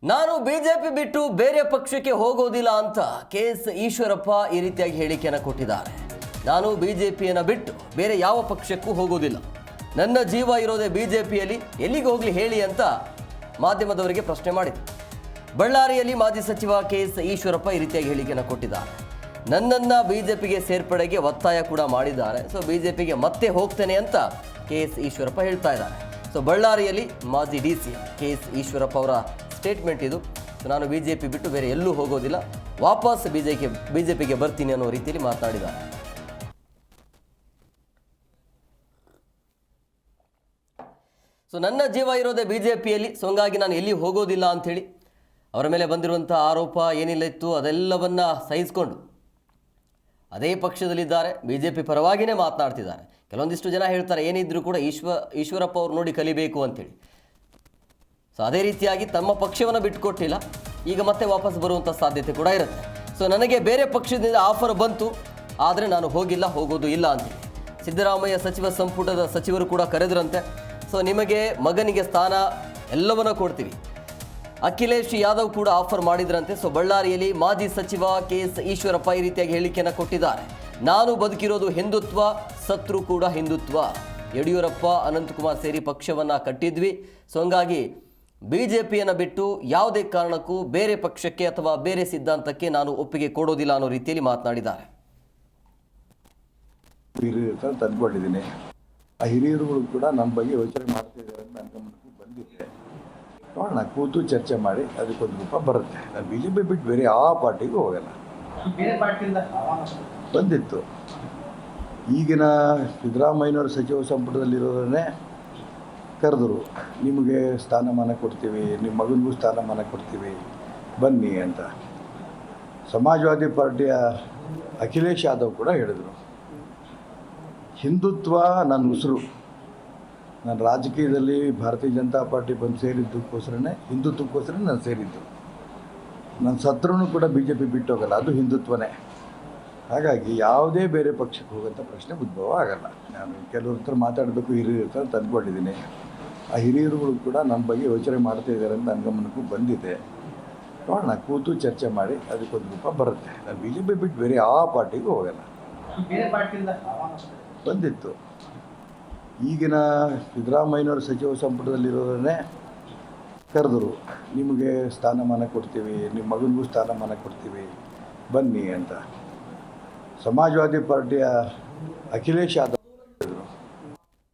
ನಾನು ಬಿಜೆಪಿ ಬಿಟ್ಟು ಬೇರೆ ಪಕ್ಷಕ್ಕೆ ಹೋಗೋದಿಲ್ಲ ಅಂತ ಕೆಎಸ್ ಈಶ್ವರಪ್ಪ ಈ ರೀತಿಯಾಗಿ ಹೇಳಿಕೆಯನ್ನು ಕೊಟ್ಟಿದ್ದಾರೆ. ನಾನು ಬಿಜೆಪಿಯನ್ನು ಬಿಟ್ಟು ಬೇರೆ ಯಾವ ಪಕ್ಷಕ್ಕೂ ಹೋಗೋದಿಲ್ಲ, ನನ್ನ ಜೀವ ಇರೋದೇ ಬಿಜೆಪಿಯಲ್ಲಿ, ಎಲ್ಲಿಗೆ ಹೋಗಲಿ ಹೇಳಿ ಅಂತ ಮಾಧ್ಯಮದವರಿಗೆ ಪ್ರಶ್ನೆ ಮಾಡಿದರು. ಬಳ್ಳಾರಿಯಲ್ಲಿ ಮಾಜಿ ಸಚಿವ ಕೆಎಸ್ ಈಶ್ವರಪ್ಪ ಈ ರೀತಿಯಾಗಿ ಹೇಳಿಕೆಯನ್ನು ಕೊಟ್ಟಿದ್ದಾರೆ. ನನ್ನನ್ನು ಬಿಜೆಪಿಗೆ ಸೇರ್ಪಡೆಗೆ ಒತ್ತಾಯ ಕೂಡ ಮಾಡಿದ್ದಾರೆ. ಸೊ ಬಿಜೆಪಿಗೆ ಮತ್ತೆ ಹೋಗ್ತೇನೆ ಅಂತ ಕೆಎಸ್ ಈಶ್ವರಪ್ಪ ಹೇಳ್ತಾ ಇದ್ದಾರೆ. ಸೊ ಬಳ್ಳಾರಿಯಲ್ಲಿ ಮಾಜಿ ಡಿಸಿ ಕೆಎಸ್ ಈಶ್ವರಪ್ಪ ಅವರ ಸ್ಟೇಟ್ಮೆಂಟ್ ಇದು. ನಾನು ಬಿಜೆಪಿ ಬಿಟ್ಟು ಬೇರೆ ಎಲ್ಲೂ ಹೋಗೋದಿಲ್ಲ, ವಾಪಸ್ ಬಿಜೆಪಿಗೆ ಬರ್ತೀನಿ ಅನ್ನೋ ರೀತಿಯಲ್ಲಿ ಮಾತನಾಡಿದ್ದಾರೆ. ಸೊ ನನ್ನ ಜೀವ ಇರೋದೇ ಬಿಜೆಪಿಯಲ್ಲಿ, ಸೊ ಹಂಗಾಗಿ ನಾನು ಎಲ್ಲಿ ಹೋಗೋದಿಲ್ಲ ಅಂಥೇಳಿ ಅವರ ಮೇಲೆ ಬಂದಿರುವಂಥ ಆರೋಪ ಏನಿಲ್ಲ ಇತ್ತು ಅದೆಲ್ಲವನ್ನ ಸಹಿಸಿಕೊಂಡು ಅದೇ ಪಕ್ಷದಲ್ಲಿದ್ದಾರೆ, ಬಿಜೆಪಿ ಪರವಾಗಿಯೇ ಮಾತನಾಡ್ತಿದ್ದಾರೆ. ಕೆಲವೊಂದಿಷ್ಟು ಜನ ಹೇಳ್ತಾರೆ ಏನಿದ್ರು ಕೂಡ ಈಶ್ವರಪ್ಪ ಅವ್ರು ನೋಡಿ ಕಲಿಬೇಕು ಅಂಥೇಳಿ. ಸೊ ಅದೇ ರೀತಿಯಾಗಿ ತಮ್ಮ ಪಕ್ಷವನ್ನು ಬಿಟ್ಟುಕೊಟ್ಟಿಲ್ಲ, ಈಗ ಮತ್ತೆ ವಾಪಸ್ ಬರುವಂಥ ಸಾಧ್ಯತೆ ಕೂಡ ಇರುತ್ತೆ. ಸೊ ನನಗೆ ಬೇರೆ ಪಕ್ಷದಿಂದ ಆಫರ್ ಬಂತು, ಆದರೆ ನಾನು ಹೋಗೋದು ಇಲ್ಲ ಅಂತೇಳಿ ಸಿದ್ದರಾಮಯ್ಯ ಸಚಿವ ಸಂಪುಟದ ಸಚಿವರು ಕೂಡ ಕರೆದ್ರಂತೆ. ಸೊ ನಿಮಗೆ ಮಗನಿಗೆ ಸ್ಥಾನ ಎಲ್ಲವನ್ನ ಕೊಡ್ತೀವಿ, ಅಖಿಲೇಶ್ ಯಾದವ್ ಕೂಡ ಆಫರ್ ಮಾಡಿದ್ರಂತೆ. ಸೊ ಬಳ್ಳಾರಿಯಲ್ಲಿ ಮಾಜಿ ಸಚಿವ ಕೆಎಸ್ ಈಶ್ವರಪ್ಪ ಈ ರೀತಿಯಾಗಿ ಹೇಳಿಕೆಯನ್ನು ಕೊಟ್ಟಿದ್ದಾರೆ. ನಾನು ಬದುಕಿರೋದು ಹಿಂದುತ್ವ, ಸತ್ರು ಕೂಡ ಹಿಂದುತ್ವ. ಯಡಿಯೂರಪ್ಪ ಅನಂತಕುಮಾರ್ ಸೇರಿ ಪಕ್ಷವನ್ನು ಕಟ್ಟಿದ್ವಿ. ಸೊ ಹಂಗಾಗಿ ಬಿಜೆಪಿಯನ್ನು ಬಿಟ್ಟು ಯಾವುದೇ ಕಾರಣಕ್ಕೂ ಬೇರೆ ಪಕ್ಷಕ್ಕೆ ಅಥವಾ ಬೇರೆ ಸಿದ್ಧಾಂತಕ್ಕೆ ನಾನು ಒಪ್ಪಿಗೆ ಕೊಡೋದಿಲ್ಲ ಅನ್ನೋ ರೀತಿಯಲ್ಲಿ ಮಾತನಾಡಿದ್ದಾರೆ. ಹಿರಿಯರು ತಂದ್ಕೊಂಡಿದ್ದೀನಿ, ಆ ಹಿರಿಯರುಗಳು ಕೂಡ ನಮ್ಮ ಬಗ್ಗೆ ಯೋಚನೆ ಮಾಡ್ತಿದ್ದಾರೆ ಅಂತ ನನ್ನ ಗಮನಕ್ಕೆ ಬಂದಿದೆ. ನೋಡೋಣ, ಕೂತು ಚರ್ಚೆ ಮಾಡಿ ಅದಕ್ಕೊಂದು ರೂಪ ಬರುತ್ತೆ. ನಾನು ಬಿಜೆಪಿ ಬಿಟ್ಟು ಬೇರೆ ಯಾವ ಪಾರ್ಟಿಗೂ ಹೋಗಲ್ಲ. ಬಂದಿತ್ತು, ಈಗಿನ ಸಿದ್ದರಾಮಯ್ಯನವ್ರ ಸಚಿವ ಸಂಪುಟದಲ್ಲಿರೋದನ್ನೇ ಕರೆದರು, ನಿಮಗೆ ಸ್ಥಾನಮಾನ ಕೊಡ್ತೀವಿ, ನಿಮ್ಮ ಮಗನಿಗೂ ಸ್ಥಾನಮಾನ ಕೊಡ್ತೀವಿ, ಬನ್ನಿ ಅಂತ. ಸಮಾಜವಾದಿ ಪಾರ್ಟಿಯ ಅಖಿಲೇಶ್ ಯಾದವ್ ಕೂಡ ಹೇಳಿದರು, ಹಿಂದುತ್ವ ನನ್ನ ಉಸಿರು, ನಾನು ರಾಜಕೀಯದಲ್ಲಿ ಭಾರತೀಯ ಜನತಾ ಪಾರ್ಟಿ ಬಂದು ಸೇರಿದ್ದಕ್ಕೋಸ್ಕರನೇ, ಹಿಂದುತ್ವಕ್ಕೋಸ್ಕರ ನಾನು ಸೇರಿದ್ದು. ನನ್ನ ಸತ್ರೂ ಕೂಡ ಬಿಜೆಪಿ ಬಿಟ್ಟು ಹೋಗಲ್ಲ, ಅದು ಹಿಂದುತ್ವನೇ. ಹಾಗಾಗಿ ಯಾವುದೇ ಬೇರೆ ಪಕ್ಷಕ್ಕೆ ಹೋಗೋಂಥ ಪ್ರಶ್ನೆ ಉದ್ಭವ ಆಗಲ್ಲ. ನಾನು ಕೆಲವ್ರ ಹತ್ರ ಮಾತಾಡಬೇಕು, ಹಿರಿಯರ ಹತ್ರ ತಂದ್ಕೊಂಡಿದ್ದೀನಿ. ಆ ಹಿರಿಯರುಗಳು ಕೂಡ ನಮ್ಮ ಬಗ್ಗೆ ಯೋಚನೆ ಮಾಡ್ತಾಯಿದ್ದಾರೆ ಅಂತ ನನ್ನ ಗಮನಕ್ಕೂ ಬಂದಿದೆ. ನೋಡೋಣ, ಕೂತು ಚರ್ಚೆ ಮಾಡಿ ಅದಕ್ಕೊಂದು ರೂಪ ಬರುತ್ತೆ. ನಾನು ಬಿಜೆಪಿ ಬಿಟ್ಟು ಬೇರೆ ಯಾವ ಪಾರ್ಟಿಗೂ ಹೋಗಲ್ಲ. ಬಂದಿತ್ತು, ಈಗಿನ ಸಿದ್ದರಾಮಯ್ಯನವ್ರ ಸಚಿವ ಸಂಪುಟದಲ್ಲಿರೋದನ್ನೇ ಕರೆದರು, ನಿಮಗೆ ಸ್ಥಾನಮಾನ ಕೊಡ್ತೀವಿ, ನಿಮ್ಮ ಮಗನಿಗೂ ಸ್ಥಾನಮಾನ ಕೊಡ್ತೀವಿ, ಬನ್ನಿ ಅಂತ. ಸಮಾಜವಾದಿ ಪಾರ್ಟಿಯ ಅಖಿಲೇಶ್ ಯಾದವ್